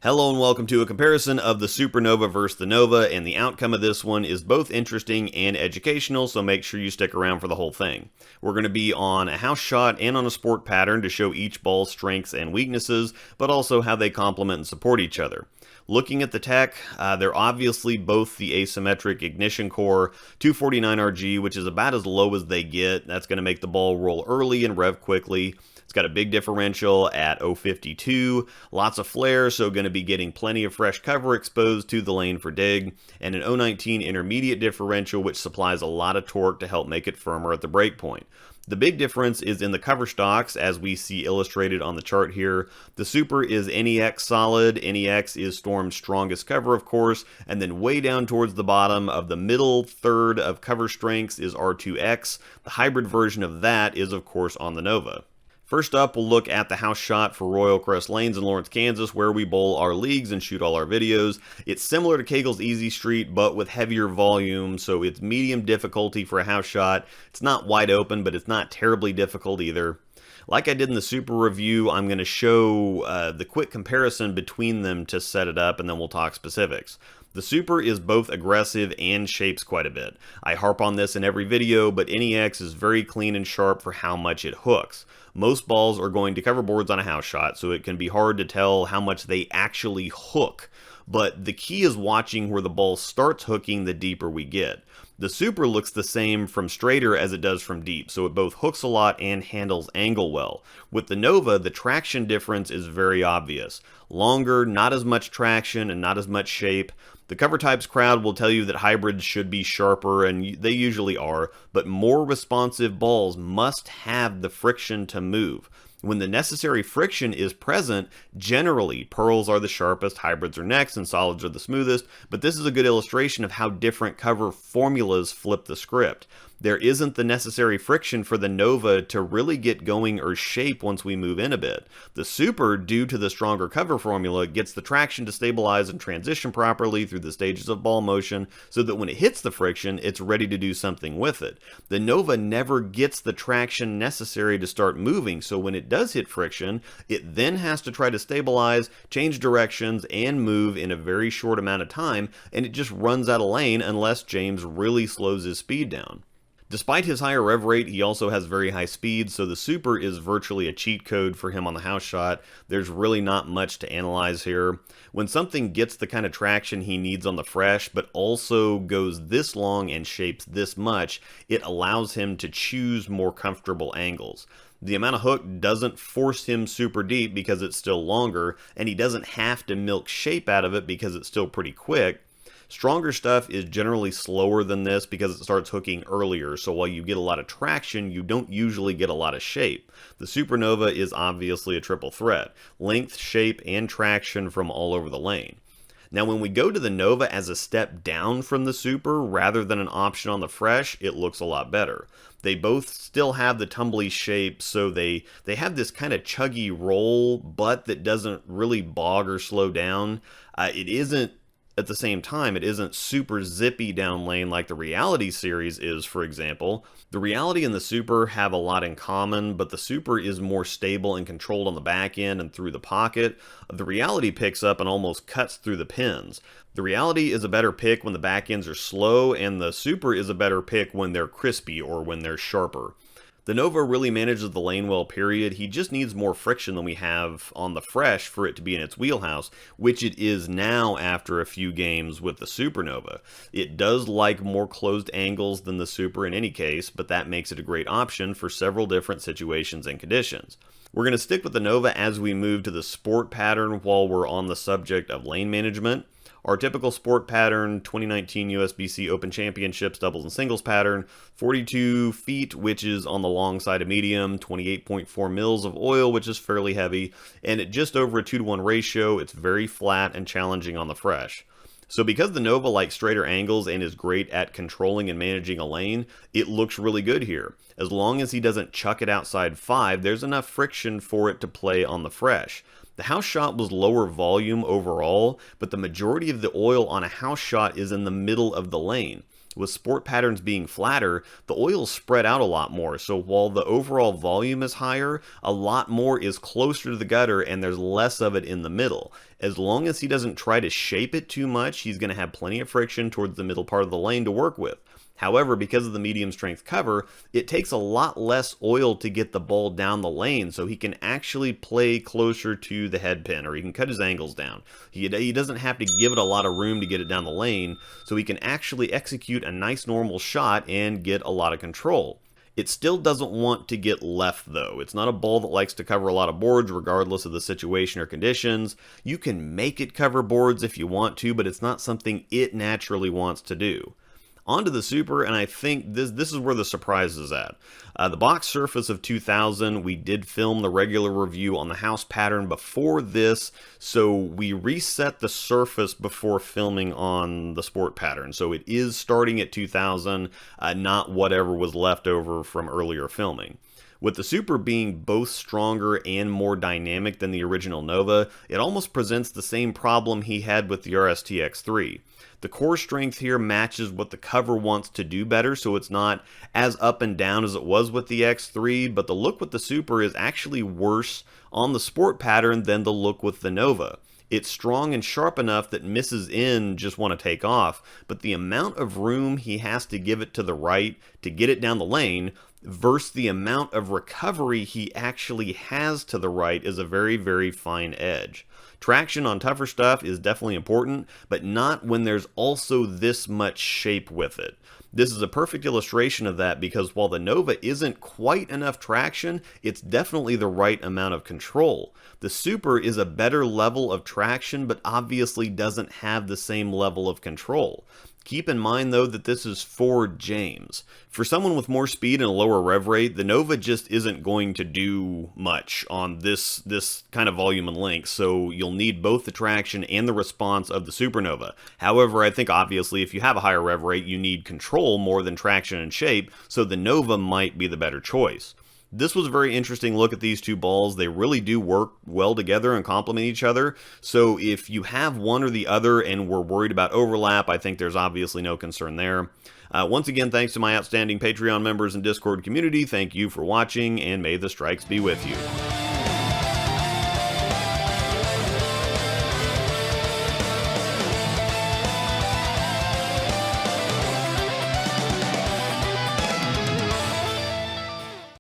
Hello and welcome to a comparison of the Supernova versus the Nova, and the outcome of this one is both interesting and educational, so make sure you stick around for the whole thing. We're going to be on a house shot and on a sport pattern to show each ball's strengths and weaknesses, but also how they complement and support each other. Looking at the tech, they're obviously both the asymmetric ignition core, 249RG, which is about as low as they get. That's going to make the ball roll early and rev quickly. It's got a big differential at 052, lots of flare, so going to be getting plenty of fresh cover exposed to the lane for dig, and an 019 intermediate differential, which supplies a lot of torque to help make it firmer at the break point. The big difference is in the cover stocks, as we see illustrated on the chart here. The Super is NEX solid, NEX is Storm's strongest cover, of course, and then way down towards the bottom of the middle third of cover strengths is R2X. The hybrid version of that is, of course, on the Nova. First up, we'll look at the house shot for Royal Crest Lanes in Lawrence, Kansas, where we bowl our leagues and shoot all our videos. It's similar to Kegel's Easy Street, but with heavier volume, so it's medium difficulty for a house shot. It's not wide open, but it's not terribly difficult either. Like I did in the Super review, I'm going to show the quick comparison between them to set it up, and then we'll talk specifics. The Super is both aggressive and shapes quite a bit. I harp on this in every video, but NEX is very clean and sharp for how much it hooks. Most balls are going to cover boards on a house shot, so it can be hard to tell how much they actually hook. But the key is watching where the ball starts hooking the deeper we get. The Super looks the same from straighter as it does from deep, so it both hooks a lot and handles angle well. With the Nova, the traction difference is very obvious. Longer, not as much traction, and not as much shape. The cover types crowd will tell you that hybrids should be sharper, and they usually are, but more responsive balls must have the friction to move. When the necessary friction is present, generally pearls are the sharpest, hybrids are next, and solids are the smoothest, but this is a good illustration of how different cover formulas flip the script. There isn't the necessary friction for the Nova to really get going or shape once we move in a bit. The Super, due to the stronger cover formula, gets the traction to stabilize and transition properly through the stages of ball motion so that when it hits the friction, it's ready to do something with it. The Nova never gets the traction necessary to start moving, so when it does hit friction, it then has to try to stabilize, change directions, and move in a very short amount of time, and it just runs out of lane unless James really slows his speed down. Despite his higher rev rate, he also has very high speed, so the Super is virtually a cheat code for him on the house shot. There's really not much to analyze here. When something gets the kind of traction he needs on the fresh, but also goes this long and shapes this much, it allows him to choose more comfortable angles. The amount of hook doesn't force him super deep because it's still longer, and he doesn't have to milk shape out of it because it's still pretty quick. Stronger stuff is generally slower than this because it starts hooking earlier, so while you get a lot of traction, you don't usually get a lot of shape. The Supernova is obviously a triple threat: length, shape, and traction from all over the lane. Now when we go to the Nova as a step down from the Super rather than an option on the fresh, it looks a lot better. They both still have the tumbly shape, so they have this kind of chuggy roll, but that doesn't really bog or slow down. At the same time, it isn't super zippy down lane like the Reality series is, for example. The Reality and the Super have a lot in common, but the Super is more stable and controlled on the back end and through the pocket. The Reality picks up and almost cuts through the pins. The Reality is a better pick when the back ends are slow, and the Super is a better pick when they're crispy or when they're sharper. The Nova really manages the lane well, period. He just needs more friction than we have on the fresh for it to be in its wheelhouse, which it is now after a few games with the Supernova. It does like more closed angles than the Super in any case, but that makes it a great option for several different situations and conditions. We're going to stick with the Nova as we move to the sport pattern while we're on the subject of lane management. Our typical sport pattern, 2019 USBC Open Championships doubles and singles pattern, 42 feet, which is on the long side of medium, 28.4 mils of oil, which is fairly heavy, and at just over a 2-to-1 ratio, it's very flat and challenging on the fresh. So because the Nova likes straighter angles and is great at controlling and managing a lane, it looks really good here. As long as he doesn't chuck it outside 5, there's enough friction for it to play on the fresh. The house shot was lower volume overall, but the majority of the oil on a house shot is in the middle of the lane. With sport patterns being flatter, the oil's spread out a lot more, so while the overall volume is higher, a lot more is closer to the gutter and there's less of it in the middle. As long as he doesn't try to shape it too much, he's going to have plenty of friction towards the middle part of the lane to work with. However, because of the medium strength cover, it takes a lot less oil to get the ball down the lane, so he can actually play closer to the head pin, or he can cut his angles down. He doesn't have to give it a lot of room to get it down the lane, so he can actually execute a nice normal shot and get a lot of control. It still doesn't want to get left, though. It's not a ball that likes to cover a lot of boards regardless of the situation or conditions. You can make it cover boards if you want to, but it's not something it naturally wants to do. Onto the Super, and I think this is where the surprise is at. The box surface of 2000, we did film the regular review on the house pattern before this, so we reset the surface before filming on the sport pattern. So it is starting at 2000, not whatever was left over from earlier filming. With the Super being both stronger and more dynamic than the original Nova, it almost presents the same problem he had with the RSTX3. The core strength here matches what the cover wants to do better, so it's not as up and down as it was with the X3, but the look with the Super is actually worse on the sport pattern than the look with the Nova. It's strong and sharp enough that misses in just want to take off, but the amount of room he has to give it to the right to get it down the lane versus the amount of recovery he actually has to the right is a very, very fine edge. Traction on tougher stuff is definitely important, but not when there's also this much shape with it. This is a perfect illustration of that because while the Nova isn't quite enough traction, it's definitely the right amount of control. The Super is a better level of traction, but obviously doesn't have the same level of control. Keep in mind, though, that this is for James. For someone with more speed and a lower rev rate, the Nova just isn't going to do much on this kind of volume and length, so you'll need both the traction and the response of the Supernova. However, I think obviously if you have a higher rev rate, you need control more than traction and shape, so the Nova might be the better choice. This was a very interesting look at these two balls. They really do work well together and complement each other. So if you have one or the other and we're worried about overlap, I think there's obviously no concern there. Once again, thanks to my outstanding Patreon members and Discord community. Thank you for watching, and may the strikes be with you.